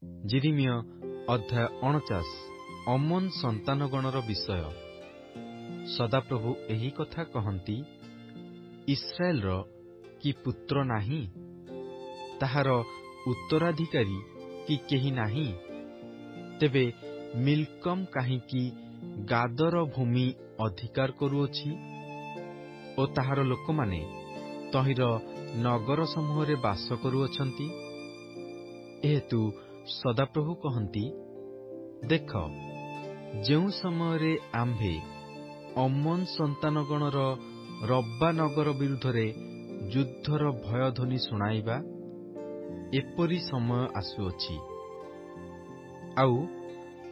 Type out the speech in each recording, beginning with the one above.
ଯିରିମିୟ ଅଧ୍ୟାୟ 49 ଅମନ ସନ୍ତାନଗଣର ବିଷୟ। ସଦାପ୍ରଭୁ ଏହି କଥା କହନ୍ତି, ଇସ୍ରାଏଲର କି ପୁତ୍ର ନାହିଁ? ତାହାର ଉତ୍ତରାଧିକାରୀ କି କେହି ନାହିଁ? ତେବେ ମିଲ୍କମ୍ କାହିଁକି ଗାଦର ଭୂମି ଅଧିକାର କରୁଅଛି ଓ ତାହାର ଲୋକମାନେ ତହିଁର ନଗର ସମୂହରେ ବାସ କରୁଅଛନ୍ତି? ଏହେତୁ ସଦାପ୍ରଭୁ କହନ୍ତି, ଦେଖ, ଯେଉଁ ସମୟରେ ଆମ୍ଭେ ଅମନ ସନ୍ତାନଗଣର ରବ୍ବା ନଗର ବିରୁଦ୍ଧରେ ଯୁଦ୍ଧର ଭୟଧ୍ୱନି ଶୁଣାଇବା, ଏପରି ସମୟ ଆସୁଅଛି। ଆଉ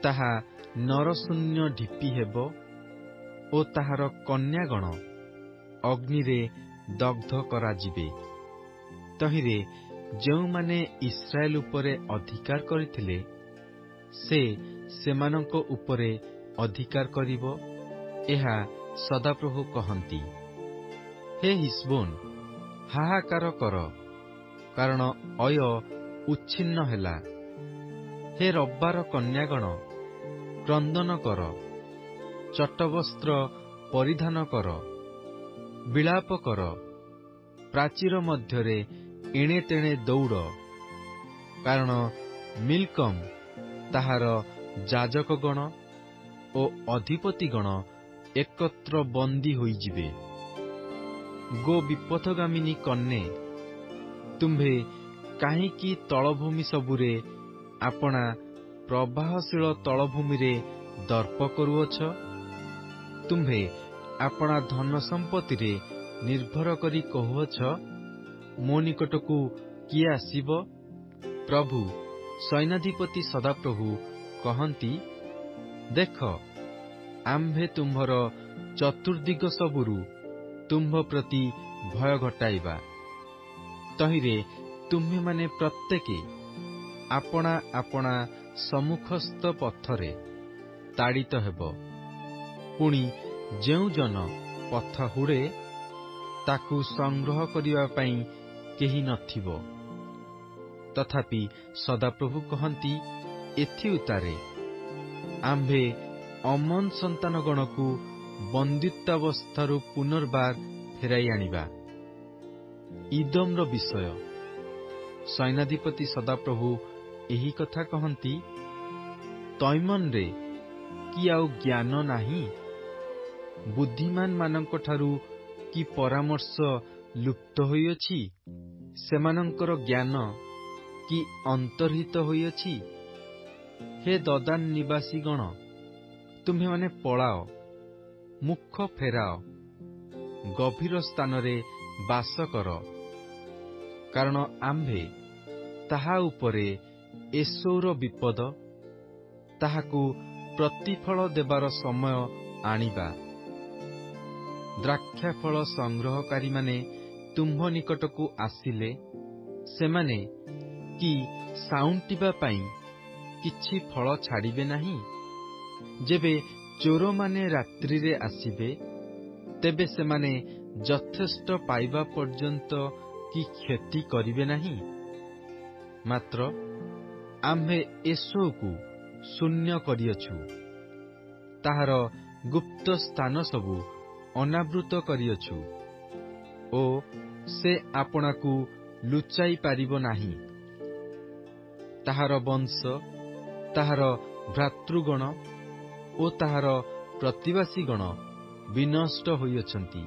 ତାହା ନରଶୂନ୍ୟ ଢିପି ହେବ ଓ ତାହାର କନ୍ୟାଗଣ ଅଗ୍ନିରେ ଦଗ୍ଧ କରାଯିବେ। ତହିଁରେ ଯେଉଁମାନେ ଇସ୍ରାଏଲ ଉପରେ ଅଧିକାର କରିଥିଲେ, ସେ ସେମାନଙ୍କ ଉପରେ ଅଧିକାର କରିବ। ଏହା ସଦାପ୍ରଭୁ କହନ୍ତି। ହେ ହିସ୍‌ବୋନ, ହାହାକାର କର, କାରଣ ଅୟ ଉଚ୍ଛିନ୍ନ ହେଲା। ହେ ରବ୍ବାର କନ୍ୟାଗଣ, କ୍ରନ୍ଦନ କର, ଚଟବସ୍ତ୍ର ପରିଧାନ କର, ବିଳାପ କର, ପ୍ରାଚୀର ମଧ୍ୟରେ ଏଣେ ତେଣେ ଦୌଡ଼। କାରଣ ମିଲ୍କମ୍ ତାହାର ଯାଜକଗଣ ଓ ଅଧିପତିଗଣ ଏକତ୍ର ବନ୍ଦୀ ହୋଇଯିବେ। ଗୋ ବିପଥଗାମିନୀ କନ୍ୟା, ତୁମ୍ଭେ କାହିଁକି ତଳଭୂମି ସବୁରେ ଆପଣା ପ୍ରବାହଶୀଳ ତଳଭୂମିରେ ଦର୍ପ କରୁଅଛ? ତୁମ୍ଭେ ଆପଣା ଧନ ସମ୍ପତ୍ତିରେ ନିର୍ଭର କରି କହୁଅଛ, ମୋ ନିକଟକୁ କିଏ ଆସିବ? ପ୍ରଭୁ ସୈନ୍ୟାଧିପତି ସଦାପ୍ରଭୁ କହନ୍ତି, ଦେଖ, ଆମ୍ଭେ ତୁମ୍ଭର ଚତୁର୍ଦ୍ଦିଗ ସବୁରୁ ତୁମ୍ଭ ପ୍ରତି ଭୟ ଘଟାଇବା। ତହିଁରେ ତୁମ୍ଭେମାନେ ପ୍ରତ୍ୟେକେ ଆପଣା ଆପଣା ସମ୍ମୁଖସ୍ଥ ପଥରେ ତାଡ଼ିତ ହେବ। ପୁଣି ଯେଉଁ ଜନ ପଥ ହୁଡ଼େ, ତାକୁ ସଂଗ୍ରହ କରିବା ପାଇଁ କେହି ନଥିବ। ତଥାପି ସଦାପ୍ରଭୁ କହନ୍ତି, ଏଥି ଉତ୍ତାରେ ଆମ୍ଭେ ଅମନ ସନ୍ତାନଗଣକୁ ବନ୍ଦିତ୍ୱାବସ୍ଥାରୁ ପୁନର୍ବାର ଫେରାଇ ଆଣିବା। ଇଦୋମର ବିଷୟ। ସୈନ୍ୟାଧିପତି ସଦାପ୍ରଭୁ ଏହି କଥା କହନ୍ତି, ତୈମନରେ କି ଆଉ ଜ୍ଞାନ ନାହିଁ? ବୁଦ୍ଧିମାନମାନଙ୍କଠାରୁ କି ପରାମର୍ଶ ଲୁପ୍ତ ହୋଇଅଛି? ସେମାନଙ୍କର ଜ୍ଞାନ କି ଅନ୍ତର୍ହିତ ହୋଇଅଛି? ହେ ଦଦାନ ନିବାସୀଗଣ, ତୁମ୍ଭେମାନେ ପଳାଅ, ମୁଖ ଫେରାଅ, ଗଭୀର ସ୍ଥାନରେ ବାସ କର। କାରଣ ଆମ୍ଭେ ତାହା ଉପରେ ଏଶୌର ବିପଦ, ତାହାକୁ ପ୍ରତିଫଳ ଦେବାର ସମୟ ଆଣିବା। ଦ୍ରାକ୍ଷାଫଳ ସଂଗ୍ରହକାରୀମାନେ ତୁମ୍ଭ ନିକଟକୁ ଆସିଲେ, ସେମାନେ କି ସାଉଁଟିବା ପାଇଁ କିଛି ଫଳ ଛାଡ଼ିବେ ନାହିଁ? ଯେବେ ଚୋରମାନେ ରାତ୍ରିରେ ଆସିବେ, ତେବେ ସେମାନେ ଯଥେଷ୍ଟ ପାଇବା ପର୍ଯ୍ୟନ୍ତ କି କ୍ଷତି କରିବେ ନାହିଁ? ମାତ୍ର ଆମ୍ଭେ ଏଶୌକୁ ଶୂନ୍ୟ କରିଅଛୁ, ତାହାର ଗୁପ୍ତ ସ୍ଥାନ ସବୁ ଅନାବୃତ କରିଅଛୁ ଓ ସେ ଆପଣାକୁ ଲୁଚାଇ ପାରିବ ନାହିଁ। ତାହାର ବଂଶ, ତାହାର ଭ୍ରାତୃଗଣ ଓ ତାହାର ପ୍ରତିବାସୀଗଣ ବିନଷ୍ଟ ହୋଇଅଛନ୍ତି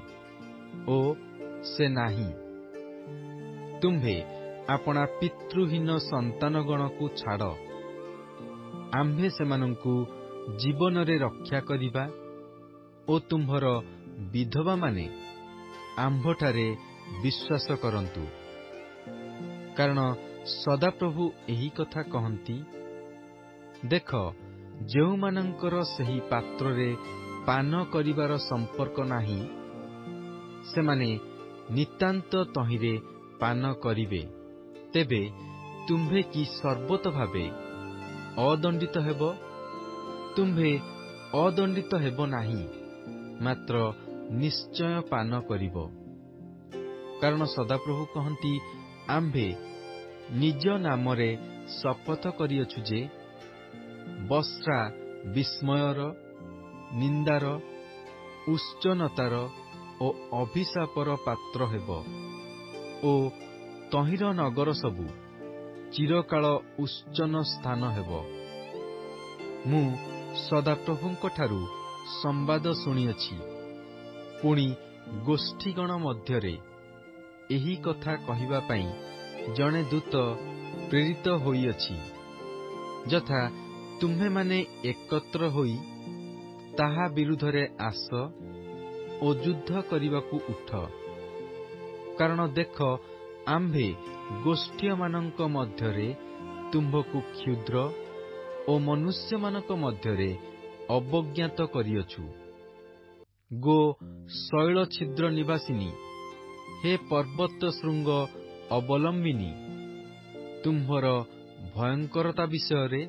ଓ ସେ ନାହିଁ। ତୁମ୍ଭେ ଆପଣା ପିତୃହୀନ ସନ୍ତାନଗଣକୁ ଛାଡ଼। ଆମ୍ଭେ ସେମାନଙ୍କୁ ଜୀବନରେ ରକ୍ଷା କରିବା ଓ ତୁମ୍ଭର ବିଧବାମାନେ ଆମ୍ଭଠାରେ ବିଶ୍ୱାସ କରନ୍ତୁ। କାରଣ ସଦାପ୍ରଭୁ ଏହି କଥା କହନ୍ତି, ଦେଖ, ଯେଉଁମାନଙ୍କର ସେହି ପାତ୍ରରେ ପାନ କରିବାର ସମ୍ପର୍କ ନାହିଁ, ସେମାନେ ନିତାନ୍ତ ତହିଁରେ ପାନ କରିବେ। ତେବେ ତୁମ୍ଭେ କି ସର୍ବତ ଭାବେ ଅଦଣ୍ଡିତ ହେବ? ତୁମ୍ଭେ ଅଦଣ୍ଡିତ ହେବ ନାହିଁ, ମାତ୍ର ନିଶ୍ଚୟ ପାନ କରିବ। କାରଣ ସଦାପ୍ରଭୁ କହନ୍ତି, ଆମ୍ଭେ ନିଜ ନାମରେ ଶପଥ କରିଅଛୁ ଯେ ବସ୍ରା ବିସ୍ମୟର, ନିନ୍ଦାର, ଉଚ୍ଚନତାର ଓ ଅଭିଶାପର ପାତ୍ର ହେବ ଓ ତହିଁର ନଗର ସବୁ ଚିରକାଳ ଉଚ୍ଚନ ସ୍ଥାନ ହେବ। ମୁଁ ସଦାପ୍ରଭୁଙ୍କଠାରୁ ସମ୍ବାଦ ଶୁଣିଅଛି, ପୁଣି ଗୋଷ୍ଠୀଗଣ ମଧ୍ୟରେ ଏହି କଥା କହିବା ପାଇଁ ଜଣେ ଦୂତ ପ୍ରେରିତ ହୋଇଅଛି, ଯଥା ତୁମ୍ଭେମାନେ ଏକତ୍ର ହୋଇ ତାହା ବିରୁଦ୍ଧରେ ଆସ ଓ ଯୁଦ୍ଧ କରିବାକୁ ଉଠ। କାରଣ ଦେଖ, ଆମ୍ଭେ ଗୋଷ୍ଠୀୟମାନଙ୍କ ମଧ୍ୟରେ ତୁମ୍ଭକୁ କ୍ଷୁଦ୍ର ଓ ମନୁଷ୍ୟମାନଙ୍କ ମଧ୍ୟରେ ଅବଜ୍ଞାତ କରିଅଛୁ। ଗୋ ଶୈଳ ଛିଦ୍ର ନିବାସିନୀ, ହେ ପର୍ବତ ଶୃଙ୍ଗ ଅବଲମ୍ବିନୀ, ତୁମ୍ଭର ଭୟଙ୍କରତା ବିଷୟରେ,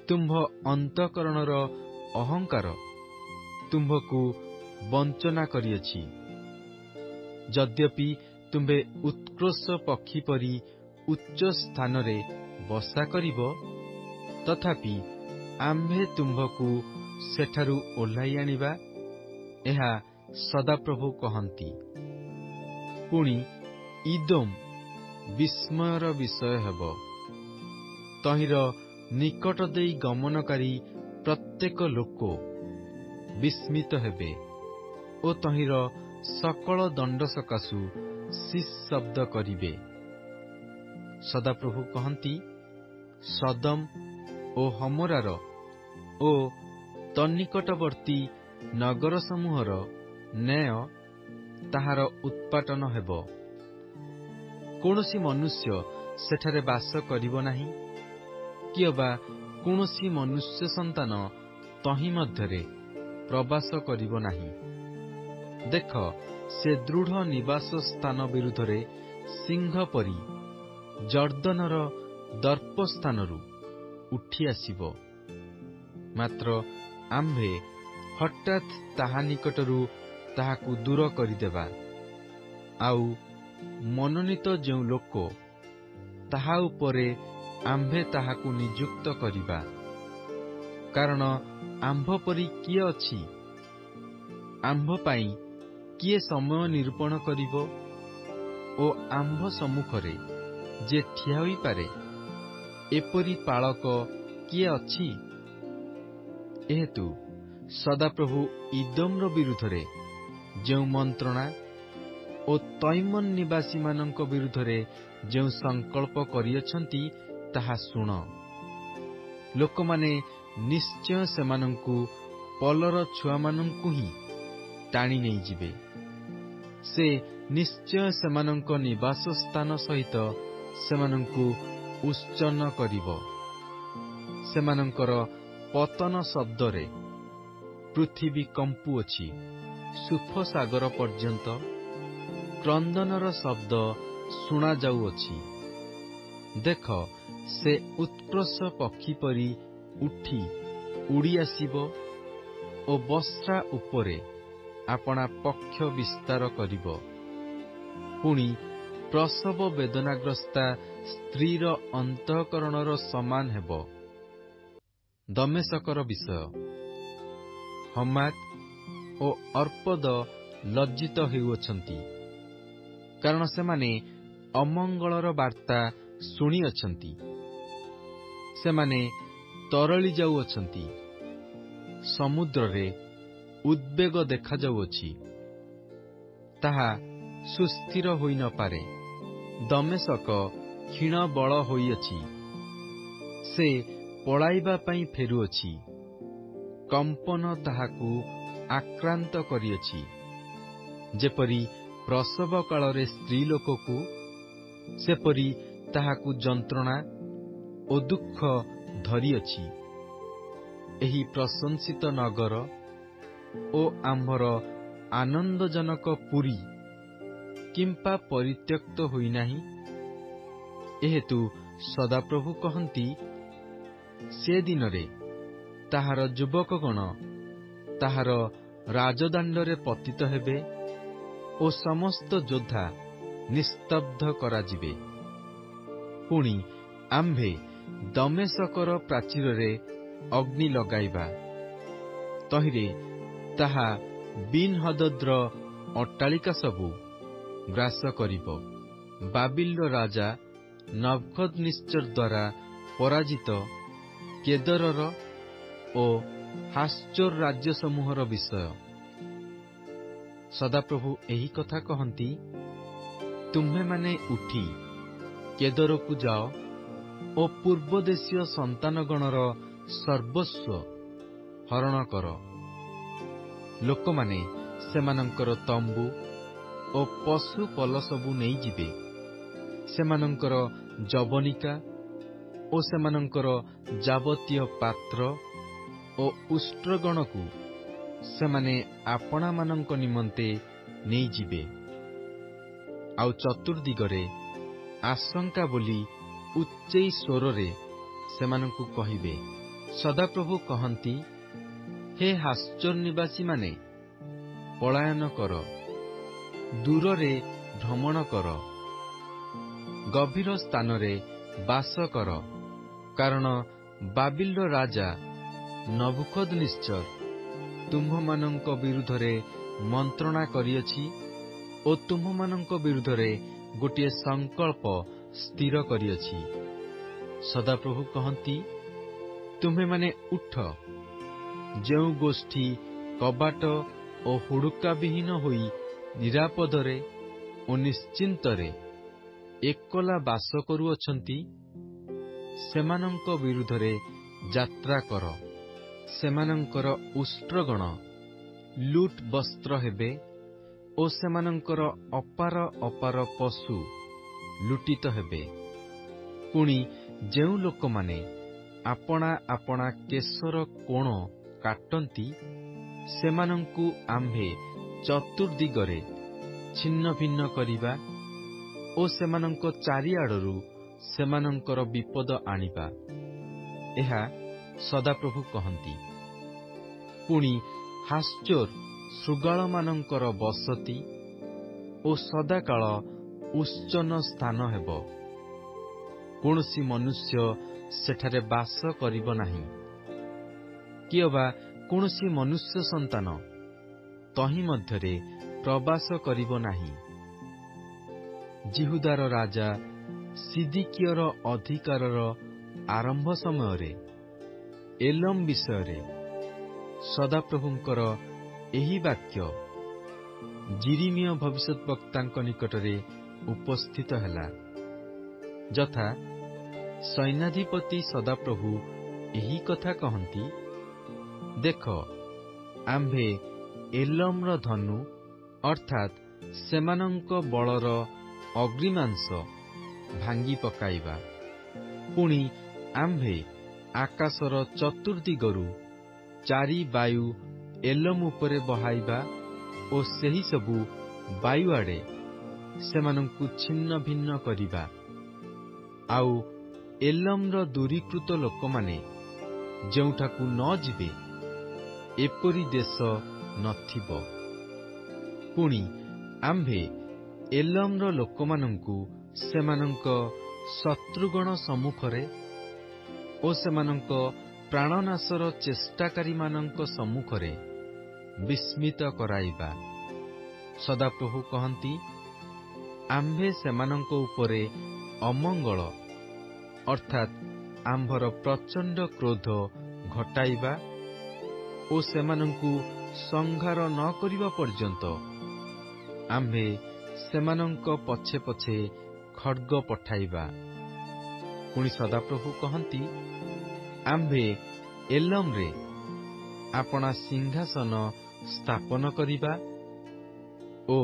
ତୁମ୍ଭ ଅନ୍ତଃକରଣର ଅହଙ୍କାର ତୁମ୍ଭକୁ ବଞ୍ଚନା କରିଅଛି। ଯଦ୍ୟପି ତୁମ୍ଭେ ଉତ୍କର୍ଷ ପକ୍ଷୀ ପରି ଉଚ୍ଚ ସ୍ଥାନରେ ବସା କରିବ, ତଥାପି ଆମ୍ଭେ ତୁମ୍ଭକୁ ସେଠାରୁ ଓହ୍ଲାଇ ଆଣିବା, ଏହା ସଦାପ୍ରଭୁ କହନ୍ତି। ପୁଣି ଇଦୋମ ବିସ୍ମୟର ବିଷୟ ହେବ। ତହିଁର ନିକଟ ଦେଇ ଗମନକାରୀ ପ୍ରତ୍ୟେକ ଲୋକ ବିସ୍ମିତ ହେବେ ଓ ତହିଁର ସକଳ ଦଣ୍ଡ ସକାଶୁ ଶିସ୍ ଶବ୍ଦ କରିବେ। ସଦାପ୍ରଭୁ କହନ୍ତି, ସଦମ ଓ ହମୋରାର ଓ ତନ୍ନିକଟବର୍ତ୍ତୀ ନଗର ସମୂହର ନ୍ୟାୟ ତାହାର ଉତ୍ପାଟନ ହେବ। କୌଣସି ମନୁଷ୍ୟ ସେଠାରେ ବାସ କରିବ ନାହିଁ, କି ଅବା କୌଣସି ମନୁଷ୍ୟ ସନ୍ତାନ ତହିଁ ମଧ୍ୟରେ ପ୍ରବାସ କରିବ ନାହିଁ। ଦେଖ, ସେ ଦୃଢ଼ ନିବାସ ସ୍ଥାନ ବିରୁଦ୍ଧରେ ସିଂହ ପରି ଜର୍ଦ୍ଦନର ଦର୍ପସ୍ଥାନରୁ ଉଠି ଆସିବ। ମାତ୍ର ଆମ୍ଭେ ହଠାତ୍ ତାହା ନିକଟରୁ ତାହାକୁ ଦୂର କରିଦେବା, ଆଉ ମନୋନୀତ ଯେଉଁ ଲୋକ, ତାହା ଉପରେ ଆମ୍ଭେ ତାହାକୁ ନିଯୁକ୍ତ କରିବା। କାରଣ ଆମ୍ଭ ପରି କିଏ ଅଛି? ଆମ୍ଭ ପାଇଁ କିଏ ସମୟ ନିରୂପଣ କରିବ ଓ ଆମ୍ଭ ସମ୍ମୁଖରେ ଯେ ଠିଆ ହୋଇପାରେ? ଏପରି ପାଳକ କିଏ ଅଛି? ଏହେତୁ ସଦାପ୍ରଭୁ ଇଦୋମର ବିରୁଦ୍ଧରେ ଯେଉଁ ମନ୍ତ୍ରଣା ଓ ତୈମନ୍ ନିବାସୀମାନଙ୍କ ବିରୁଦ୍ଧରେ ଯେଉଁ ସଂକଳ୍ପ କରିଅଛନ୍ତି, ତାହା ଶୁଣ। ଲୋକମାନେ ନିଶ୍ଚୟ ସେମାନଙ୍କୁ ପଲର ଛୁଆମାନଙ୍କୁ ହିଁ ଟାଣି ନେଇଯିବେ। ସେ ନିଶ୍ଚୟ ସେମାନଙ୍କ ନିବାସ ସ୍ଥାନ ସହିତ ସେମାନଙ୍କୁ ଉଚ୍ଚନ୍ନ କରିବ। ସେମାନଙ୍କର ପତନ ଶବ୍ଦରେ ପୃଥିବୀ କମ୍ପୁଅଛି, ସୁଫ ସାଗର ପର୍ଯ୍ୟନ୍ତ କ୍ରନ୍ଦନର ଶବ୍ଦ ଶୁଣାଯାଉଅଛି। ଦେଖ, ସେ ଉତ୍କର୍ଷ ପକ୍ଷୀ ପରି ଉଠି ଉଡ଼ି ଆସିବ ଓ ବସ୍ରା ଉପରେ ଆପଣା ପକ୍ଷ ବିସ୍ତାର କରିବ। ପୁଣି ପ୍ରସବ ବେଦନାଗ୍ରସ୍ତା ସ୍ତ୍ରୀର ଅନ୍ତଃକରଣର ସମାନ ହେବ। ଦମେଶକର ବିଷୟ। ହମାତ ଓ ଅର୍ପଦ ଲଜ୍ଜିତ ହେଉଅଛନ୍ତି, କାରଣ ସେମାନେ ଅମଙ୍ଗଳର ବାର୍ତ୍ତା ଶୁଣିଅଛନ୍ତି। ସେମାନେ ତରଳି ଯାଉଅଛନ୍ତି। ସମୁଦ୍ରରେ ଉଦ୍ବେଗ ଦେଖାଯାଉଅଛି, ତାହା ସୁସ୍ଥିର ହୋଇନପାରେ। ଦମେଶକ କ୍ଷୀଣ ବଳ ହୋଇଅଛି, ସେ ପଳାଇବା ପାଇଁ ଫେରୁଅଛି। କମ୍ପନ ତାହାକୁ ଆକ୍ରାନ୍ତ କରିଅଛି, ଯେପରି ପ୍ରସବ କାଳରେ ସ୍ତ୍ରୀ ଲୋକକୁ, ସେପରି ତାହାକୁ ଯନ୍ତ୍ରଣା ଓ ଦୁଃଖ ଧରିଅଛି। ଏହି ପ୍ରଶଂସିତ ନଗର ଓ ଆମ୍ଭର ଆନନ୍ଦଜନକ ପୁରୀ କିମ୍ପା ପରିତ୍ୟକ୍ତ ହୋଇନାହିଁ? ଏହେତୁ ସଦାପ୍ରଭୁ କହନ୍ତି, ସେ ଦିନରେ ତାହାର ଯୁବକଗଣ ତାହାର ରାଜଦାଣ୍ଡରେ ପତିତ ହେବେ ଓ ସମସ୍ତ ଯୋଦ୍ଧା ନିସ୍ତବ୍ଧ କରାଯିବେ। ପୁଣି ଆମ୍ଭେ ଦମେଶକର ପ୍ରାଚୀରରେ ଅଗ୍ନି ଲଗାଇବା, ତହିଁରେ ତାହା ବିନ୍ ହଦଦ୍ର ଅଟ୍ଟାଳିକା ସବୁ ଗ୍ରାସ କରିବ। ବାବିଲର ରାଜା ନବୁକଦ୍ନେଚ୍ଚାର ଦ୍ୱାରା ପରାଜିତ କେଦରର ଓ ହାସୋର ରାଜ୍ୟସମୂହର ବିଷୟ। ସଦାପ୍ରଭୁ ଏହି କଥା କହନ୍ତି, ତୁମ୍ଭେମାନେ ଉଠି କେଦରକୁ ଯାଅ ଓ ପୂର୍ବଦେଶୀୟ ସନ୍ତାନଗଣର ସର୍ବସ୍ୱ ହରଣ କର। ଲୋକମାନେ ସେମାନଙ୍କର ତମ୍ବୁ ଓ ପଶୁ ପଲ ସବୁ ନେଇଯିବେ, ସେମାନଙ୍କର ଯବନିକା ଓ ସେମାନଙ୍କର ଯାବତୀୟ ପାତ୍ର ଓ ଉଷ୍ଟ୍ରଗଣକୁ ସେମାନେ ଆପଣାମାନଙ୍କ ନିମନ୍ତେ ନେଇଯିବେ। ଆଉ ଚତୁର୍ଦିଗରେ ଆଶଙ୍କା ବୋଲି ଉଚ୍ଚେଇ ସ୍ୱରରେ ସେମାନଙ୍କୁ କହିବେ। ସଦାପ୍ରଭୁ କହନ୍ତି, ହେ ହାସୋର ନିବାସୀମାନେ, ପଳାୟନ କର, ଦୂରରେ ଭ୍ରମଣ କର, ଗଭୀର ସ୍ଥାନରେ ବାସ କର, କାରଣ ବାବିଲର ରାଜା ନବୁକଦ୍ନେଚ୍ଚାର ତୁମ୍ଭମାନଙ୍କ ବିରୁଦ୍ଧରେ ମନ୍ତ୍ରଣା କରିଅଛି ଓ ତୁମ୍ଭମାନଙ୍କ ବିରୁଦ୍ଧରେ ଗୋଟିଏ ସଂକଳ୍ପ ସ୍ଥିର କରିଅଛି। ସଦାପ୍ରଭୁ କହନ୍ତି, ତୁମ୍ଭେମାନେ ଉଠ, ଯେଉଁ ଗୋଷ୍ଠୀ କବାଟ ଓ ହୁଡ଼ୁକାବିହୀନ ହୋଇ ନିରାପଦରେ ଓ ନିଶ୍ଚିନ୍ତରେ ଏକଲା ବାସ କରୁଅଛନ୍ତି, ସେମାନଙ୍କ ବିରୁଦ୍ଧରେ ଯାତ୍ରା କର। ସେମାନଙ୍କର ଉଷ୍ଟ୍ରଗଣ ଲୁଟ୍ ବସ୍ତ୍ର ହେବେ ଓ ସେମାନଙ୍କର ଅପାର ଅପାର ପଶୁ ଲୁଟିତ ହେବେ। ପୁଣି ଯେଉଁ ଲୋକମାନେ ଆପଣା ଆପଣା କେଶର କୋଣ କାଟନ୍ତି, ସେମାନଙ୍କୁ ଆମ୍ଭେ ଚତୁର୍ଦିଗରେ ଛିନ୍ନ ଭିନ୍ନ କରିବା ଓ ସେମାନଙ୍କ ଚାରିଆଡ଼ରୁ ସେମାନଙ୍କର ବିପଦ ଆଣିବା। ଏହା ସଦାପ୍ରଭୁ କହନ୍ତି। ପୁଣି ହାସୋର ଶୃଗାଳମାନଙ୍କର ବସତି ଓ ସଦାକାଳ ଉତ୍ସନ୍ନ ସ୍ଥାନ ହେବ। କୌଣସି ମନୁଷ୍ୟ ସେଠାରେ ବାସ କରିବ ନାହିଁ, କି ଅବା କୌଣସି ମନୁଷ୍ୟ ସନ୍ତାନ ତହିଁ ମଧ୍ୟରେ ପ୍ରବାସ କରିବ ନାହିଁ। ଜିହୁଦାର ରାଜା ସିଦିକିୟର ଅଧିକାରର ଆରମ୍ଭ ସମୟରେ ଏଲମ୍ ବିଷୟରେ ସଦାପ୍ରଭୁଙ୍କର ଏହି ବାକ୍ୟ ଯିରିମିୟ ଭବିଷ୍ୟଦ୍ବକ୍ତାଙ୍କ ନିକଟରେ ଉପସ୍ଥିତ ହେଲା। ଯଥା ସୈନ୍ୟାଧିପତି ସଦାପ୍ରଭୁ ଏହି କଥା କହନ୍ତି, ଦେଖ, ଆମ୍ଭେ ଏଲମ୍ର ଧନୁ ଅର୍ଥାତ୍ ସେମାନଙ୍କ ବଳର ଅଗ୍ରିମାଂଶ ଭାଙ୍ଗି ପକାଇବା। ପୁଣି ଆମ୍ଭେ ଆକାଶର ଚତୁର୍ଦିଗରୁ ଚାରି ବାୟୁ ଏଲମ୍ ଉପରେ ବହାଇବା ଓ ସେହି ସବୁ ବାୟୁଆଡ଼େ ସେମାନଙ୍କୁ ଛିନ୍ନ ଭିନ୍ନ କରିବା। ଆଉ ଏଲମ୍ର ଦୂରୀକୃତ ଲୋକମାନେ ଯେଉଁଠାକୁ ନ ଯିବେ, ଏପରି ଦେଶ ନଥିବ। ପୁଣି ଆମ୍ଭେ ଏଲମ୍ର ଲୋକମାନଙ୍କୁ ସେମାନଙ୍କ ଶତ୍ରୁଗଣ ସମ୍ମୁଖରେ ଓ ସେମାନଙ୍କ ପ୍ରାଣନାଶର ଚେଷ୍ଟାକାରୀମାନଙ୍କ ସମ୍ମୁଖରେ ବିସ୍ମିତ କରାଇବା। ସଦାପ୍ରଭୁ କହନ୍ତି, ଆମ୍ଭେ ସେମାନଙ୍କ ଉପରେ ଅମଙ୍ଗଳ ଅର୍ଥାତ୍ ଆମ୍ଭର ପ୍ରଚଣ୍ଡ କ୍ରୋଧ ଘଟାଇବା ଓ ସେମାନଙ୍କୁ ସଂହାର ନ କରିବା ପର୍ଯ୍ୟନ୍ତ ଆମ୍ଭେ ସେମାନଙ୍କ ପଛେ ପଛେ ଖଡ୍ଗ ପଠାଇବା। ପୁଣି ସଦାପ୍ରଭୁ କହନ୍ତି, ଆମ୍ଭେ ଏଲମ୍ରେ ଆପଣା ସିଂହାସନ ସ୍ଥାପନ କରିବା ଓ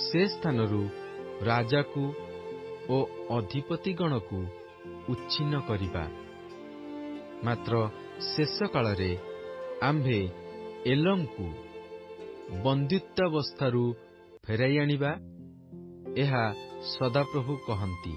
ସେ ସ୍ଥାନରୁ ରାଜାକୁ ଓ ଅଧିପତିଗଣକୁ ଉଚ୍ଛିନ୍ନ କରିବା। ମାତ୍ର ଶେଷ କାଳରେ ଆମ୍ଭେ ଏଲମ୍କୁ ବନ୍ଦିତ୍ୱାବସ୍ଥାରୁ ଫେରାଇ ଆଣିବା। ଏହା ସଦାପ୍ରଭୁ କହନ୍ତି।